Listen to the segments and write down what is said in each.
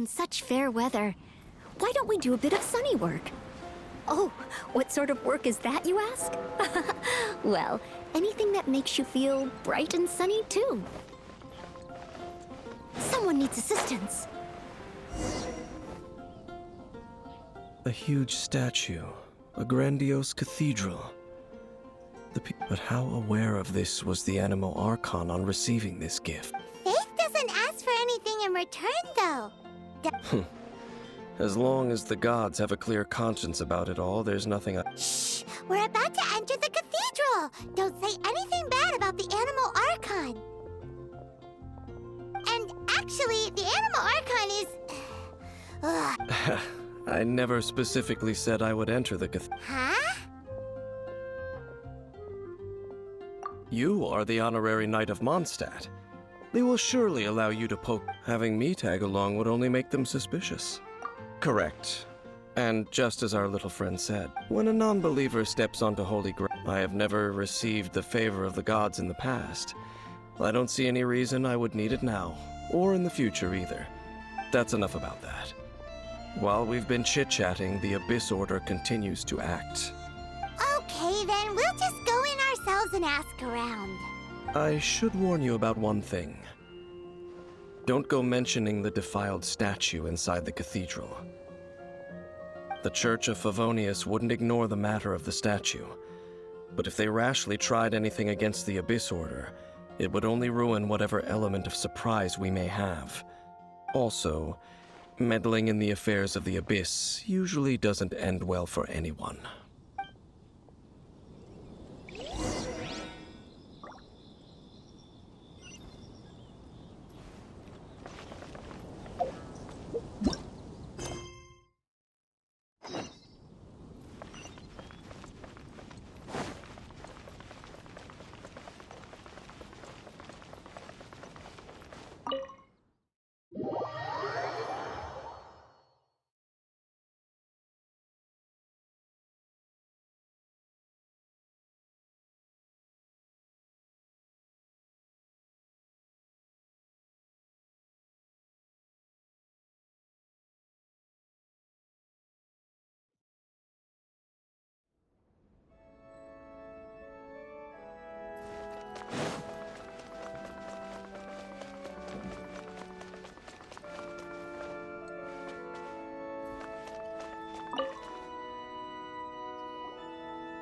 Such fair weather. Why don't we do a bit of sunny work? Oh, what sort of work is that, you ask? Well, anything that makes you feel bright and sunny, too. Someone needs assistance. A huge statue, a grandiose cathedral. But how aware of this was the Animo Archon on receiving this gift? Faith doesn't ask for anything in return, though. As long as the gods have a clear conscience about it all, there's nothing Shh! We're about to enter the cathedral! Don't say anything bad about the Animo Archon! And actually, the Animo Archon is... I never specifically said I would enter the cathedral. Huh? You are the honorary Knight of Mondstadt. They will surely allow you to poke. Having me tag along would only make them suspicious. Correct. And just as our little friend said, when a non-believer steps onto holy ground, I have never received the favor of the gods in the past. I don't see any reason I would need it now, or in the future either. That's enough about that. While we've been chit-chatting, the Abyss Order continues to act. Okay, then we'll just go in ourselves and ask around. I should warn you about one thing. Don't go mentioning the defiled statue inside the cathedral. The Church of Favonius wouldn't ignore the matter of the statue, but if they rashly tried anything against the Abyss Order, it would only ruin whatever element of surprise we may have. Also, meddling in the affairs of the Abyss usually doesn't end well for anyone.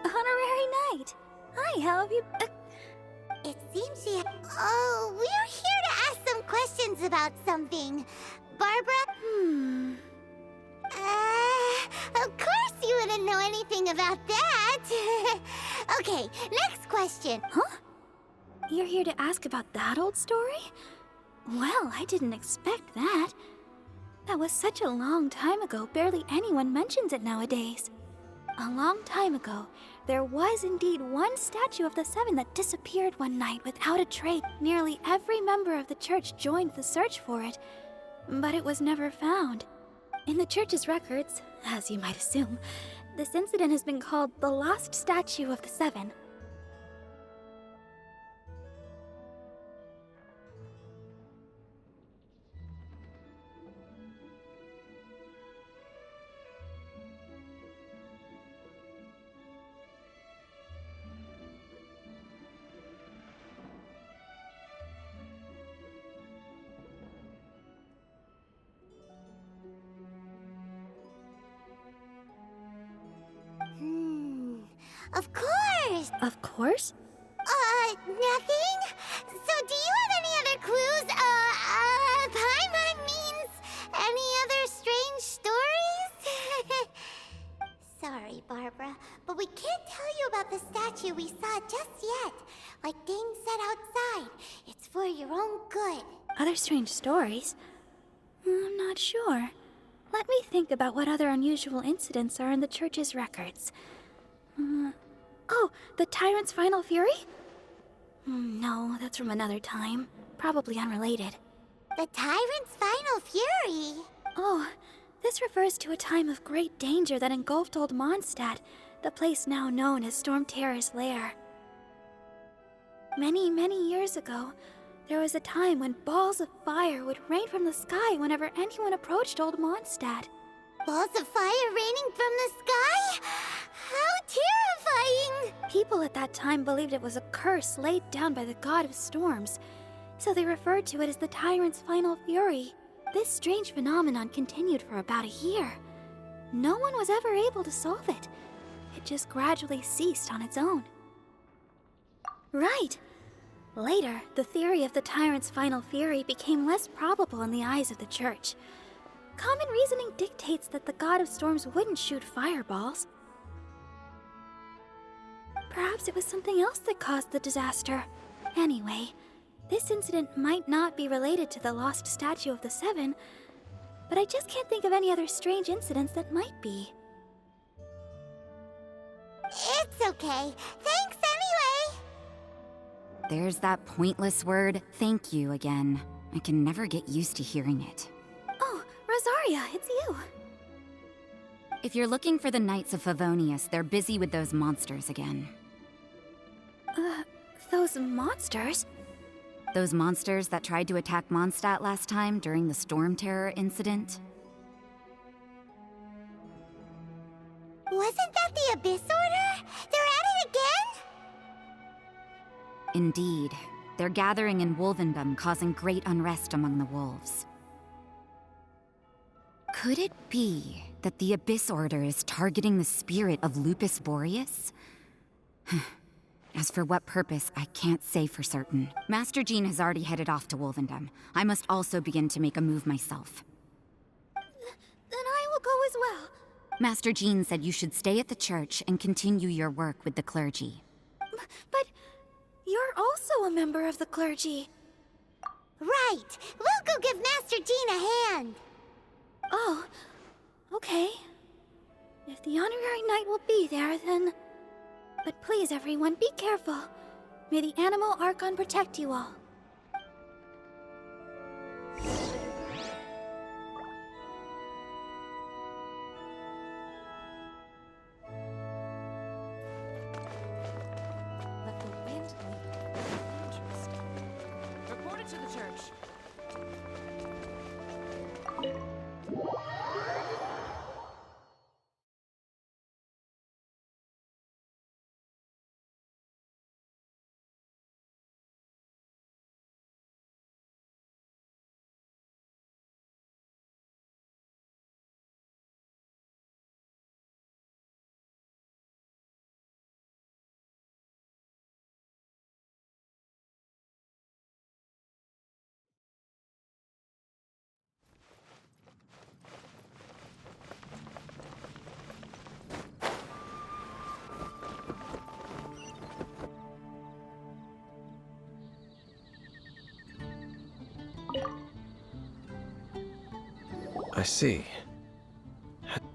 Honorary Knight! Hi, how have you... It seems she... Oh, we're here to ask some questions about something. Barbara? Of course you wouldn't know anything about that. Okay, next question. Huh? You're here to ask about that old story? Well, I didn't expect that. That was such a long time ago, barely anyone mentions it nowadays. A long time ago, there was indeed one statue of the Seven that disappeared one night without a trace. Nearly every member of the church joined the search for it, but it was never found. In the church's records, as you might assume, this incident has been called the Lost Statue of the Seven. Of course! Of course? Nothing? So do you have any other clues? Paimon means any other strange stories? Sorry, Barbara, but we can't tell you about the statue we saw just yet. Like Dane said outside, it's for your own good. Other strange stories? I'm not sure. Let me think about what other unusual incidents are in the church's records. Oh, the Tyrant's Final Fury? No, that's from another time. Probably unrelated. The Tyrant's Final Fury? Oh, this refers to a time of great danger that engulfed Old Mondstadt, the place now known as Storm Terror's lair. Many, many years ago, there was a time when balls of fire would rain from the sky whenever anyone approached Old Mondstadt. Balls of fire raining from the sky? How terrifying! People at that time believed it was a curse laid down by the god of storms, so they referred to it as the Tyrant's Final Fury. This strange phenomenon continued for about a year. No one was ever able to solve it. It just gradually ceased on its own. Right. Later, the theory of the Tyrant's Final Fury became less probable in the eyes of the church. Common reasoning dictates that the god of storms wouldn't shoot fireballs. Perhaps it was something else that caused the disaster. Anyway, this incident might not be related to the lost statue of the Seven, but I just can't think of any other strange incidents that might be. It's okay. Thanks anyway. There's that pointless word, thank you, again. I can never get used to hearing it. Oh, Rosaria, it's you. If you're looking for the Knights of Favonius, they're busy with those monsters again. Those monsters? Those monsters that tried to attack Mondstadt last time during the Storm Terror incident? Wasn't that the Abyss Order? They're at it again? Indeed. They're gathering in Wolvendom, causing great unrest among the wolves. Could it be that the Abyss Order is targeting the spirit of Lupus Boreas? As for what purpose, I can't say for certain. Master Jean has already headed off to Wolvendom. I must also begin to make a move myself. Then I will go as well. Master Jean said you should stay at the church and continue your work with the clergy. But you're also a member of the clergy. Right. We'll go give Master Jean a hand. Oh, okay. If the honorary knight will be there, then... But please, everyone, be careful. May the Animal Archon protect you all. Let the wind lead. Interesting. Report it to the church. I see.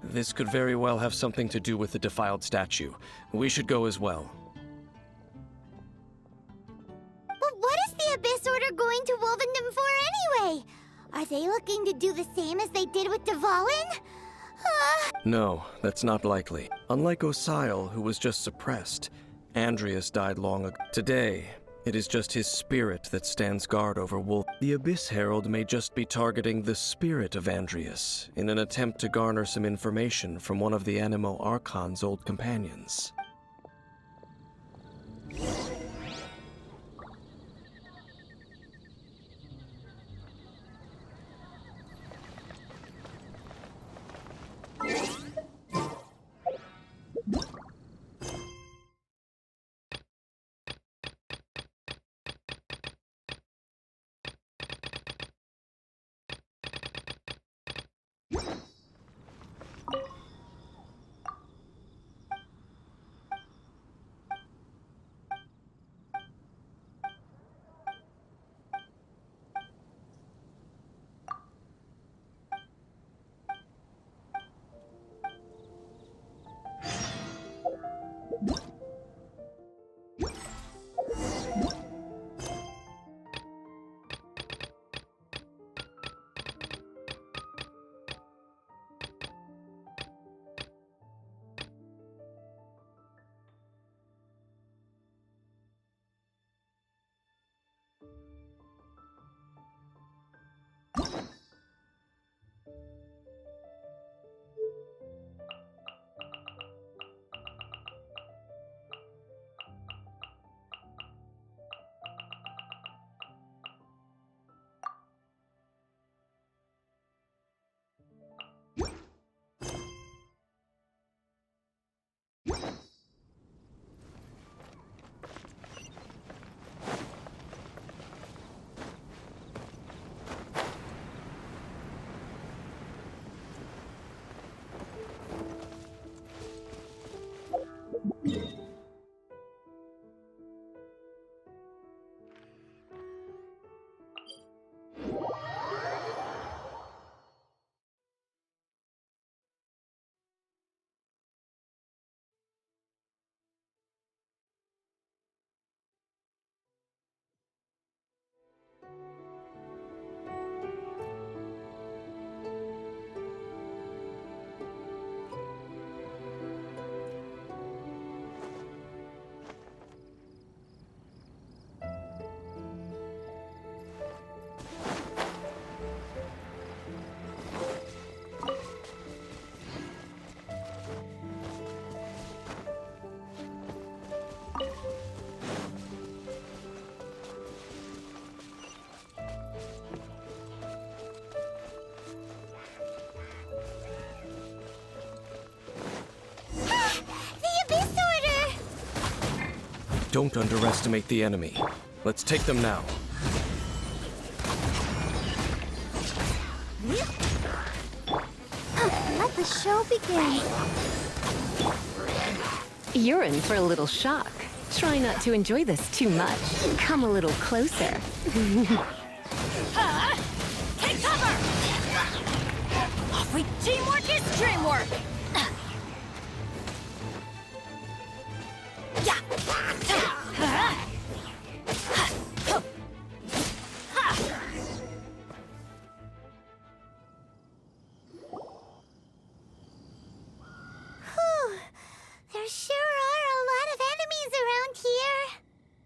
This could very well have something to do with the defiled statue. We should go as well. But what is the Abyss Order going to Wolvendom for anyway? Are they looking to do the same as they did with Dvalin? No, that's not likely. Unlike Osile, who was just suppressed, Andreas died long ago. Today, it is just his spirit that stands guard over Wolf. The Abyss Herald may just be targeting the spirit of Andreas in an attempt to garner some information from one of the Animo Archon's old companions. Don't underestimate the enemy. Let's take them now. Let the show begin. You're in for a little shock. Try not to enjoy this too much. Come a little closer. Take cover! Wait, teamwork is dreamwork! Whew. There sure are a lot of enemies around here.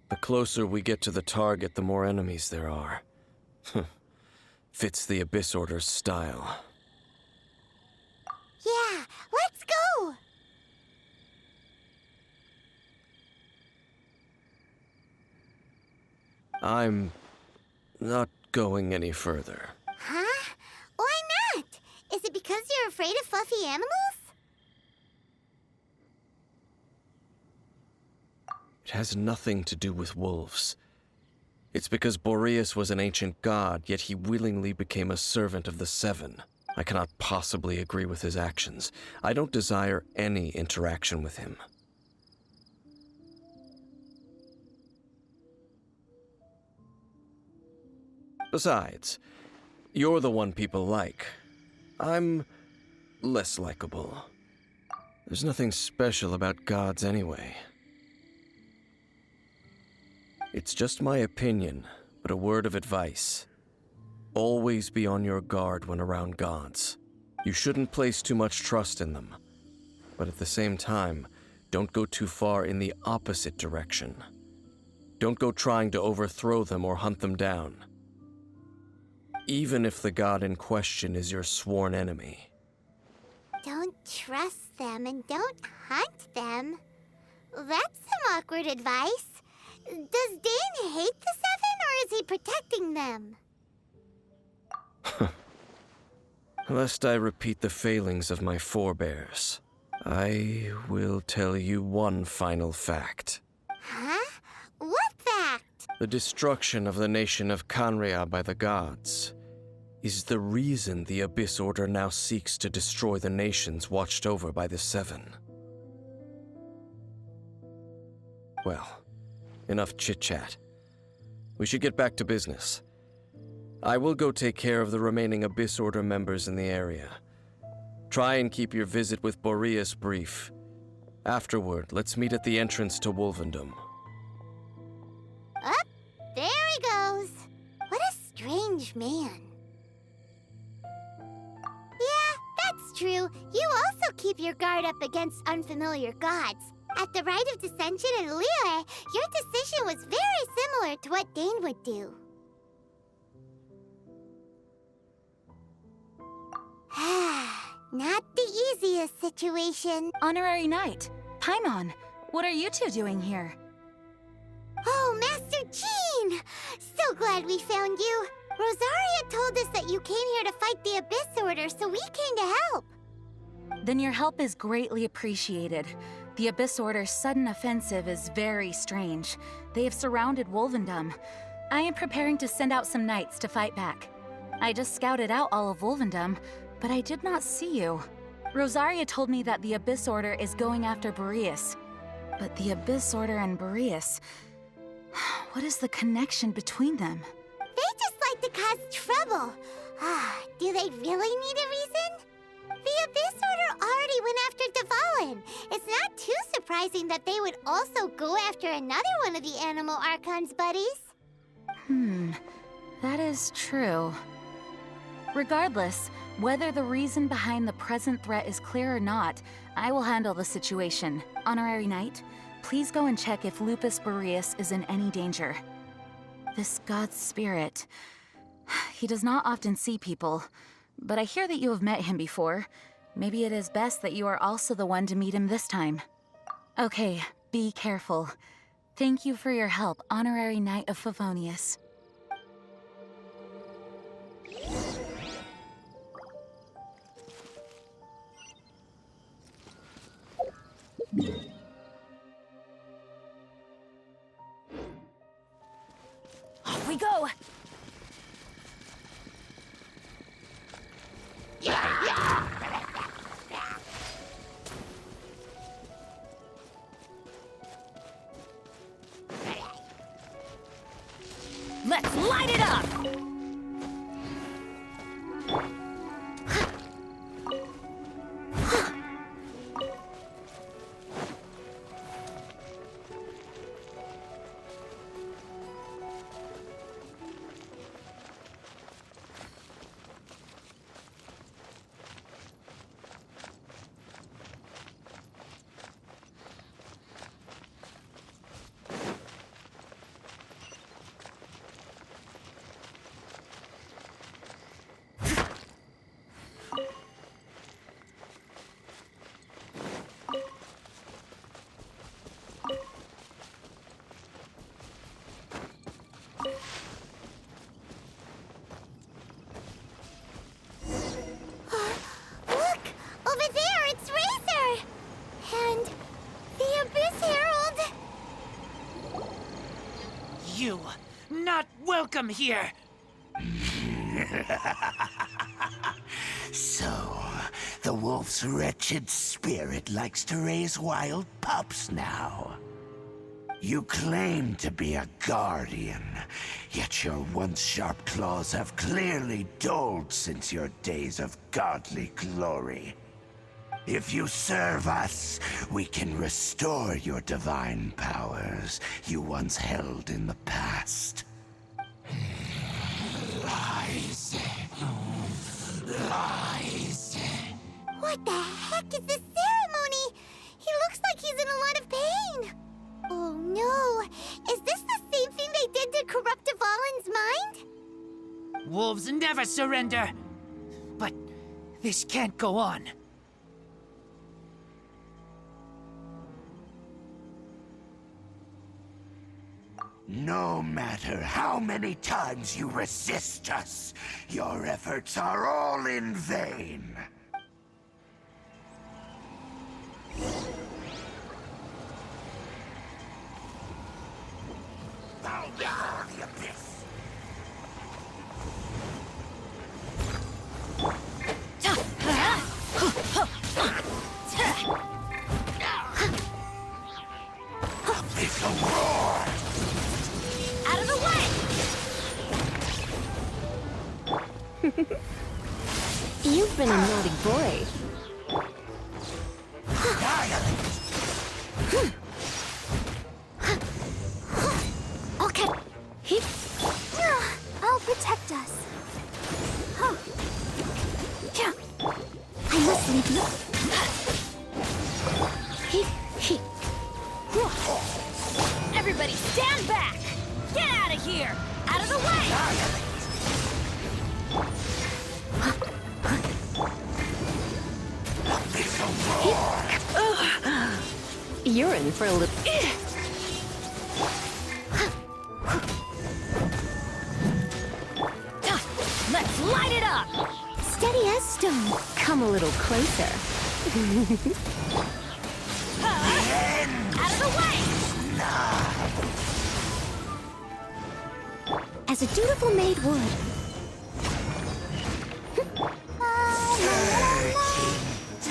The closer we get to the target, the more enemies there are. Fits the Abyss Order's style. Yeah, let's go! I'm not going any further. Huh? Why not? Is it because you're afraid of fluffy animals? It has nothing to do with wolves. It's because Boreas was an ancient god, yet he willingly became a servant of the Seven. I cannot possibly agree with his actions. I don't desire any interaction with him. Besides, you're the one people like. I'm less likable. There's nothing special about gods anyway. It's just my opinion, but a word of advice. Always be on your guard when around gods. You shouldn't place too much trust in them. But at the same time, don't go too far in the opposite direction. Don't go trying to overthrow them or hunt them down. Even if the god in question is your sworn enemy. Don't trust them and don't hunt them. That's some awkward advice. Does Dane hate the Seven, or is he protecting them? Lest I repeat the failings of my forebears, I will tell you one final fact. Huh? What fact? The destruction of the nation of Canria by the gods is the reason the Abyss Order now seeks to destroy the nations watched over by the Seven. Well, enough chit-chat. We should get back to business. I will go take care of the remaining Abyss Order members in the area. Try and keep your visit with Boreas brief. Afterward, let's meet at the entrance to Wolvendom. Up, there he goes. What a strange man. Yeah, that's true. You also keep your guard up against unfamiliar gods. At the Rite of Dissension in Liyue, your decision was very similar to what Dane would do. Not the easiest situation. Honorary Knight, Paimon, what are you two doing here? Oh, Master Jean! So glad we found you. Rosaria told us that you came here to fight the Abyss Order, so we came to help. Then your help is greatly appreciated. The Abyss Order's sudden offensive is very strange. They have surrounded Wolvendom. I am preparing to send out some knights to fight back. I just scouted out all of Wolvendom, but I did not see you. Rosaria told me that the Abyss Order is going after Boreas. But the Abyss Order and Boreas... what is the connection between them? They just like to cause trouble. Do they really need a reason? The Abyss Order already went after Dvalin. It's not too surprising that they would also go after another one of the Animal Archon's buddies. That is true. Regardless, whether the reason behind the present threat is clear or not, I will handle the situation. Honorary Knight, please go and check if Lupus Boreas is in any danger. This god's spirit... he does not often see people, but I hear that you have met him before. Maybe it is best that you are also the one to meet him this time. Okay, be careful. Thank you for your help, Honorary Knight of Favonius. we go! Let's light it up! Look! Over there, it's Razor! And the Abyss Herald! You, not welcome here! So, the wolf's wretched spirit likes to raise wild pups now. You claim to be a guardian, yet your once sharp claws have clearly dulled since your days of godly glory. If you serve us, we can restore your divine powers you once held in the past. Lies. Lies. What the heck is this ceremony? He looks like he's in a lot of pain. Oh no! Is this the same thing they did to corrupt Dvalin's mind? Wolves never surrender! But this can't go on. No matter how many times you resist us, your efforts are all in vain. Bow down, the abyss! Abyssal roar! Out of the way! You've been a naughty boy. Okay. I'll protect us. Huh. Yeah. I must leave you. Everybody stand back! Get out of here! Out of the way! You're in for a little... Let's light it up! Steady as stone. Come a little closer. Out of the way! As a dutiful maid would.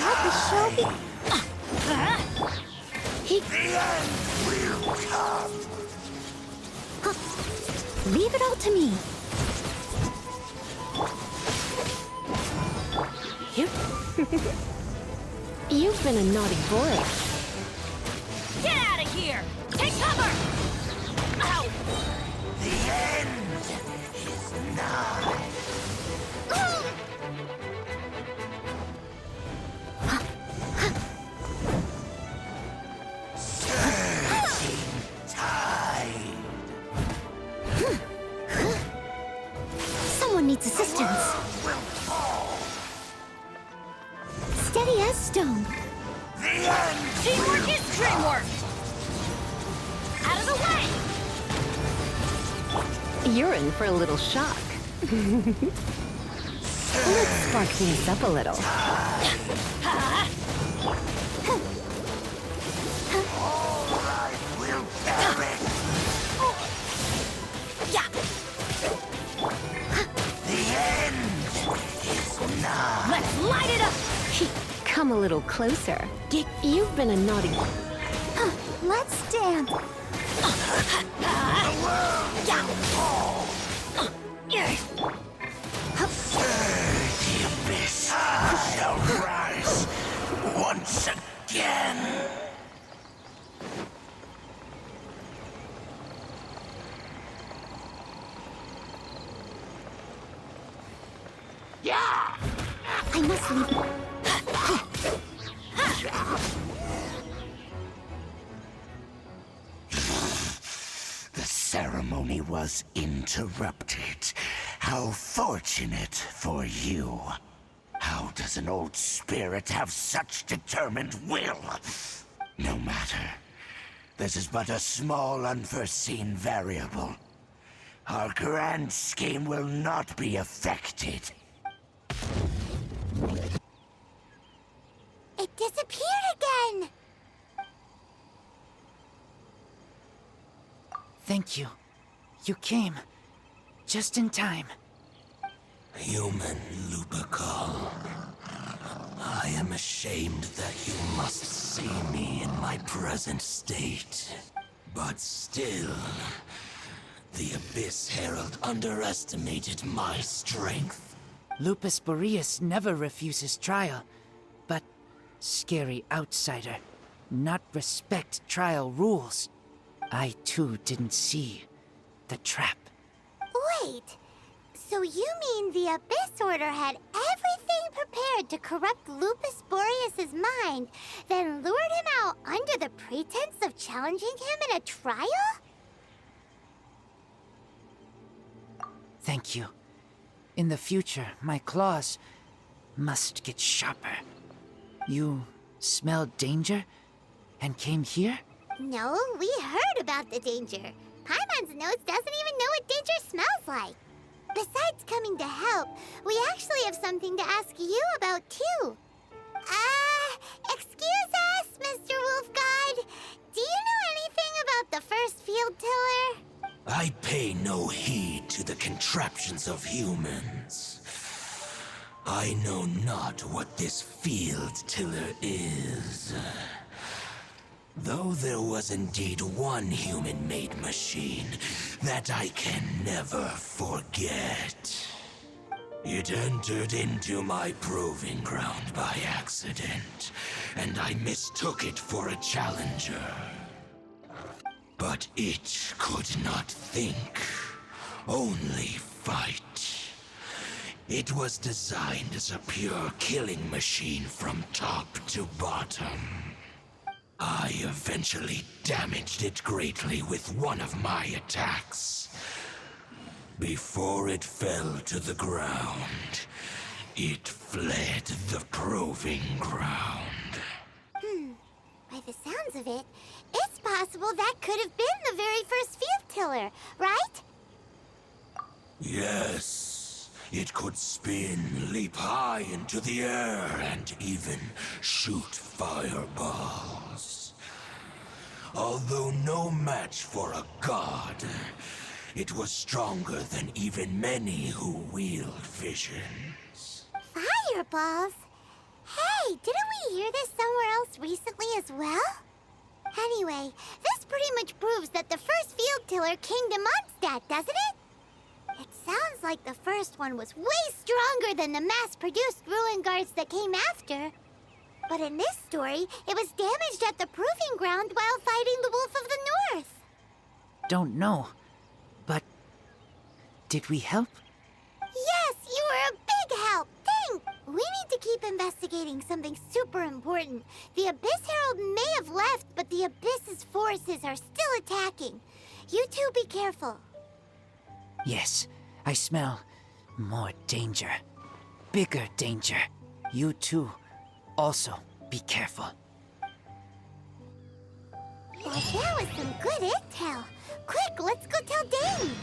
Let the show be... Leave it all to me. You've been a naughty boy. Get out of here! Take cover! Ow! The end is nigh. Surging tide. Someone needs assistance. Will fall. Steady as stone. The end. Teamwork is dreamwork! Out of the way! You're in for a little shock. Let's spark things up a little. All right, will perish. Yeah! Come a little closer. You've been a naughty... Let's dance. The abyss shall rise once again. I must leave. The ceremony was interrupted. How fortunate for you. How does an old spirit have such determined will? No matter. This is but a small unforeseen variable. Our grand scheme will not be affected. It disappeared again! Thank you. You came. Just in time. Human Lupercal, I am ashamed that you must see me in my present state. But still, the Abyss Herald underestimated my strength. Lupus Boreas never refuses trial, but scary outsider, not respect trial rules. I too didn't see the trap. Wait, so you mean the Abyss Order had everything prepared to corrupt Lupus Boreas' mind, then lured him out under the pretense of challenging him in a trial? Thank you. In the future, my claws must get sharper. You smelled danger and came here? No, we heard about the danger. Paimon's nose doesn't even know what danger smells like. Besides coming to help, we actually have something to ask you about, too. Excuse us, Mr. Wolf God. Do you know anything about the first field tiller? I pay no heed to the contraptions of humans. I know not what this field tiller is. Though there was indeed one human-made machine that I can never forget. It entered into my proving ground by accident, and I mistook it for a challenger. But it could not think, only fight. It was designed as a pure killing machine from top to bottom. I eventually damaged it greatly with one of my attacks. Before it fell to the ground, it fled the proving ground. By the sounds of it, it's possible that could have been the very first field tiller, right? Yes, it could spin, leap high into the air, and even shoot fireballs. Although no match for a god, it was stronger than even many who wield visions. Fireballs? Hey, didn't we hear this somewhere else recently as well? Anyway, this pretty much proves that the first field tiller came to Mondstadt, doesn't it? It sounds like the first one was way stronger than the mass-produced ruin guards that came after. But in this story, it was damaged at the proving ground while fighting the Wolf of the North. Don't know, but did we help? Yes, you were a big help. Thanks. We need to keep investigating something super important. The Abyss Herald may have left, but the Abyss's forces are still attacking. You two be careful. Yes, I smell more danger. Bigger danger. You too. Also, be careful. Well, that was some good intel. Quick, let's go tell Dane.